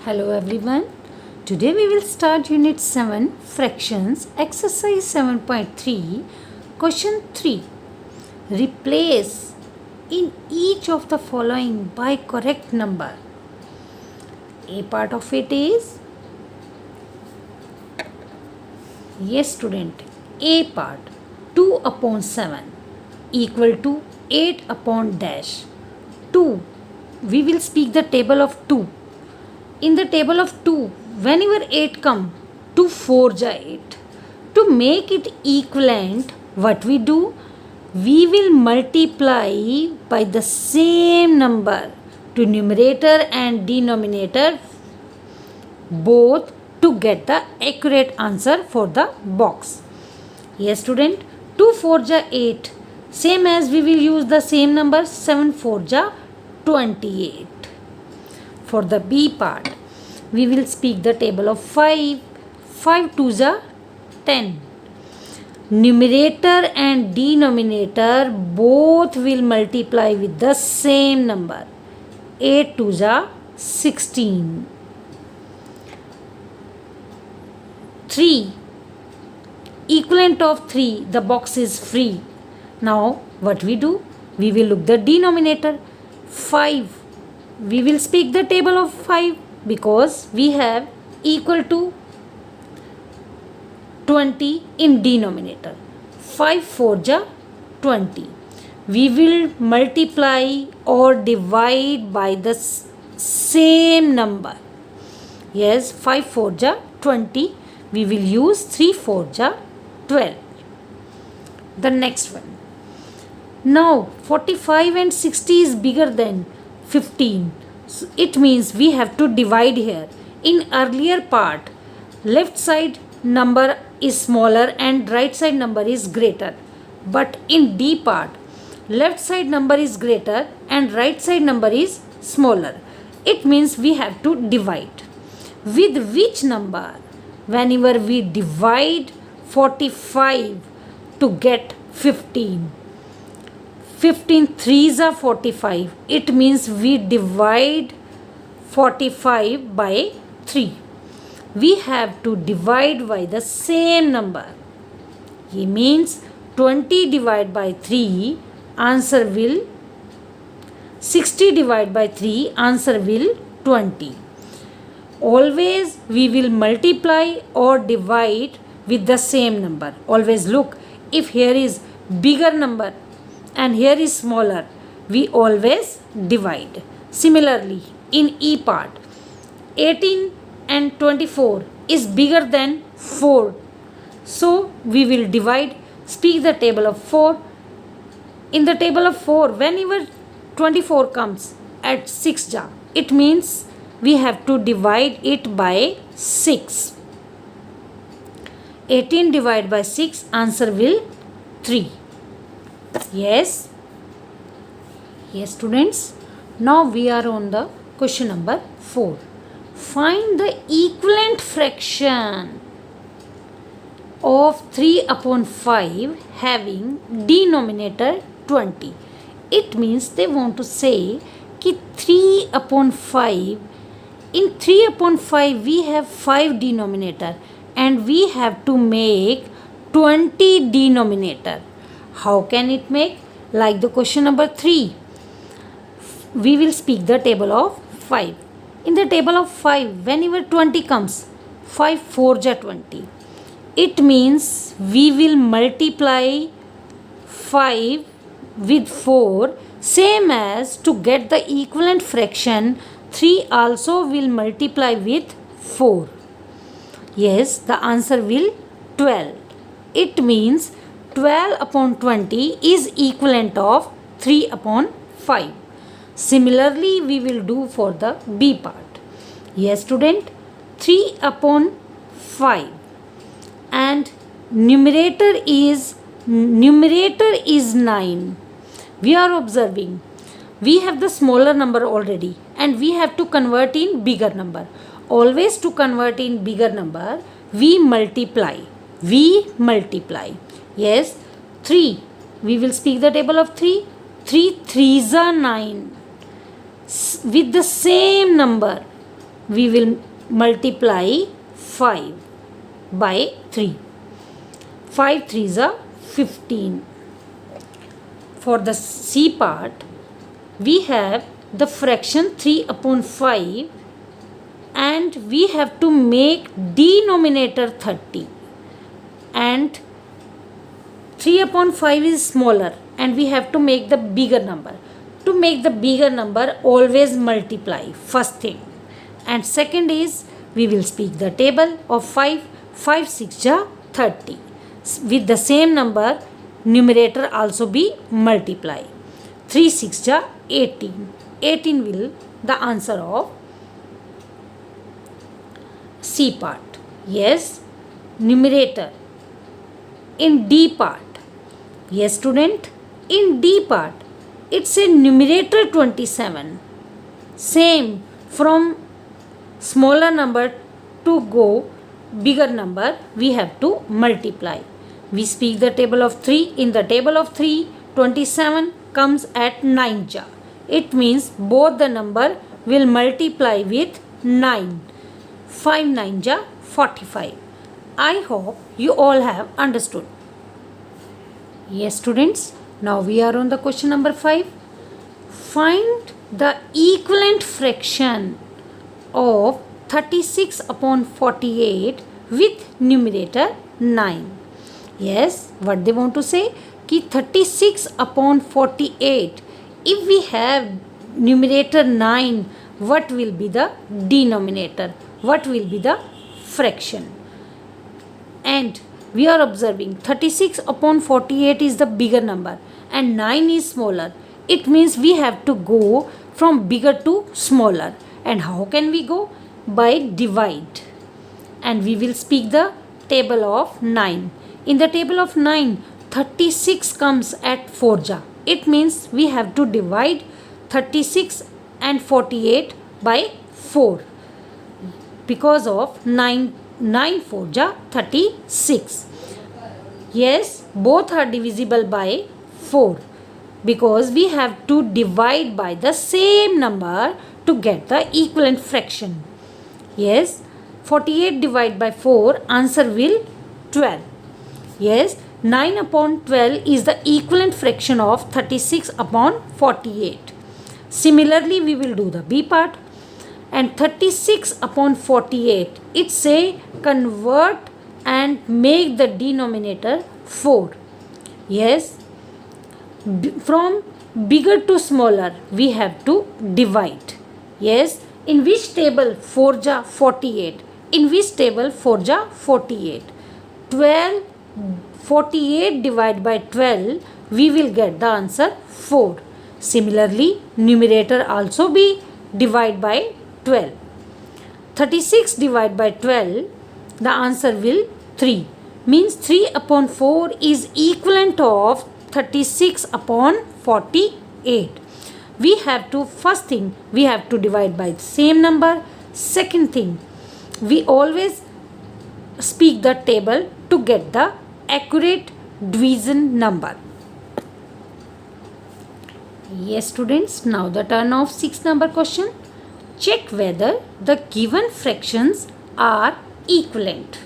Hello everyone. Today we will start Unit 7 Fractions Exercise 7.3 Question 3. Replace in each of the following by correct number. A part of it is yes student. A part 2 upon 7 equal to 8 upon dash 2. We will speak the table of 2. In the table of 2, whenever 8 come, 2 4 ja 8. To make it equivalent, what we do? We will multiply by the same number to numerator and denominator both to get the accurate answer for the box. Yes student, 2 4 ja 8. Same as we will use the same number 7 4 ja 28. For the B part, we will speak the table of 5. 5 2s are 10. Numerator and denominator both will multiply with the same number. 8 2s are 16. 3. Equivalent of 3. The box is free. Now what we do? We will look the denominator. 5. We will speak the table of 5 because we have equal to 20 in denominator. 5 4 ja 20. We will multiply or divide by the same number. Yes, 5 4 ja 20. We will use 3 4 ja 12. The next one. Now 45 and 60 is bigger than 15. So it means we have to divide here. In earlier part, left side number is smaller and right side number is greater. But in D part, left side number is greater and right side number is smaller. It means we have to divide. With which number? Whenever we divide 45 to get 15. 15 3s are 45. It means we divide 45 by 3. We have to divide by the same number. It means 20 divided by 3, answer will 60 divided by 3, answer will 20. Always we will multiply or divide with the same number. Always look, if here is bigger number and here is smaller, we always divide. Similarly, in E part, 18 and 24 is bigger than 4. So, we will divide, speak the table of 4. In the table of 4, whenever 24 comes at 6 ja, it means we have to divide it by 6. 18 divided by 6, answer will 3. Yes students. Now we are on the question number 4. Find the equivalent fraction of 3 upon 5 having denominator 20. It means they want to say कि 3 upon 5, in 3 upon 5 we have 5 denominator and we have to make 20 denominator. How can it make? Like the question number 3. We will speak the table of 5. In the table of 5, whenever 20 comes, 5 4 ja 20. It means we will multiply 5 with 4, same as to get the equivalent fraction, 3 also will multiply with 4. Yes, the answer will 12. It means 12 upon 20 is equivalent of 3 upon 5. Similarly, we will do for the B part. Yes student, 3 upon 5 and numerator is 9. We are observing, we have the smaller number already and we have to convert in bigger number. Always to convert in bigger number, we multiply. Yes, 3. We will speak the table of 3. 3 3s are 9. With the same number, we will multiply 5 by 3. 5 3s are 15. For the C part, we have the fraction 3 upon 5 and we have to make denominator 30, and 3 upon 5 is smaller and we have to make the bigger number. To make the bigger number, always multiply, first thing. And second is, we will speak the table of 5. 5 6 ja 30. With the same number, numerator also be multiply. 3 6 ja 18. 18 will the answer of C part. Yes, numerator. In D part, yes student, in D part, it's a numerator 27. Same, from smaller number to go bigger number, we have to multiply. We speak the table of 3. In the table of 3, 27 comes at 9 ja. It means both the number will multiply with 9. 5 9 ja 45. I hope you all have understood. Yes students, now we are on the question number 5. Find the equivalent fraction of 36 upon 48 with numerator 9. Yes, what they want to say? Ki 36 upon 48. If we have numerator 9, what will be the denominator? What will be the fraction? And we are observing 36 upon 48 is the bigger number and 9 is smaller. It means we have to go from bigger to smaller. And how can we go? By divide. And we will speak the table of 9. In the table of 9, 36 comes at 4 ja. It means we have to divide 36 and 48 by 4. Because of 9 4 ja 36. Yes, both are divisible by 4 because we have to divide by the same number to get the equivalent fraction. Yes, 48 divided by 4, answer will 12. Yes, 9 upon 12 is the equivalent fraction of 36 upon 48. Similarly, we will do the B part. And 36 upon 48, it say convert and make the denominator 4. Yes, from bigger to smaller, we have to divide. Yes, in which table? 4 ja 48. In which table? 4 ja 48. 48 divided by 12, we will get the answer 4. Similarly, numerator also be divided by 12. 36 divided by 12, the answer will 3. Means 3 upon 4 is equivalent of 36 upon 48. We have to, first thing, we have to divide by the same number. Second thing, we always speak the table to get the accurate division number. Yes students, now the turn of 6th number question. Check whether the given fractions are equivalent.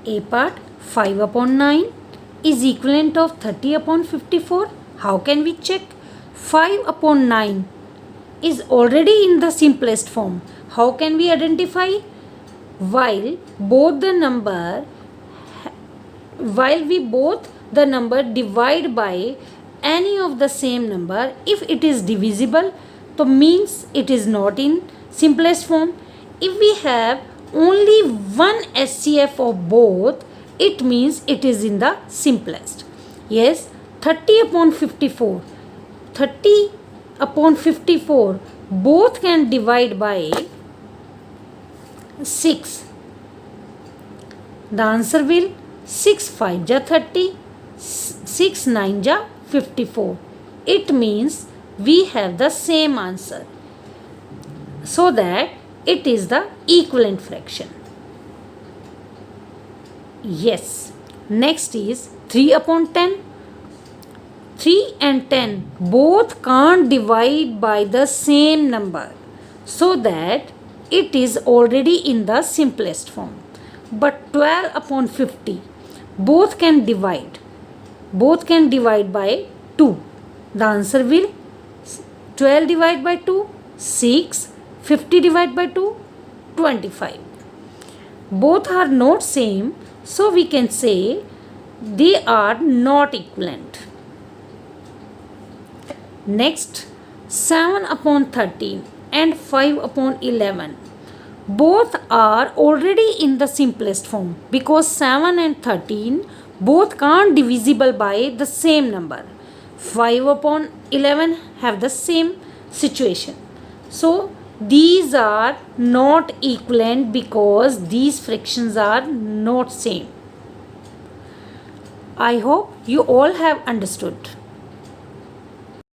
A part, 5 upon 9 is equivalent of 30 upon 54. How can we check? 5 upon 9 is already in the simplest form. How can we identify? While we both the number divide by any of the same number, if it is divisible, so means it is not in simplest form. If we have only one SCF of both, it means it is in the simplest. Yes, 30 upon 54. 30 upon 54, both can divide by 6. The answer will 6 5 ja 30, 6 9 ja 54. It means we have the same answer. So that it is the equivalent fraction. Yes. Next is 3 upon 10. 3 and 10 both can't divide by the same number. So that it is already in the simplest form. But 12 upon 50, both can divide. Both can divide by 2. The answer will 12 divided by 2, 6, 50 divided by 2, 25. Both are not same, so we can say they are not equivalent. Next, 7 upon 13 and 5 upon 11. Both are already in the simplest form because 7 and 13 both can't divisible by the same number. 5 upon 11 have the same situation. So these are not equivalent because these fractions are not same. I hope you all have understood.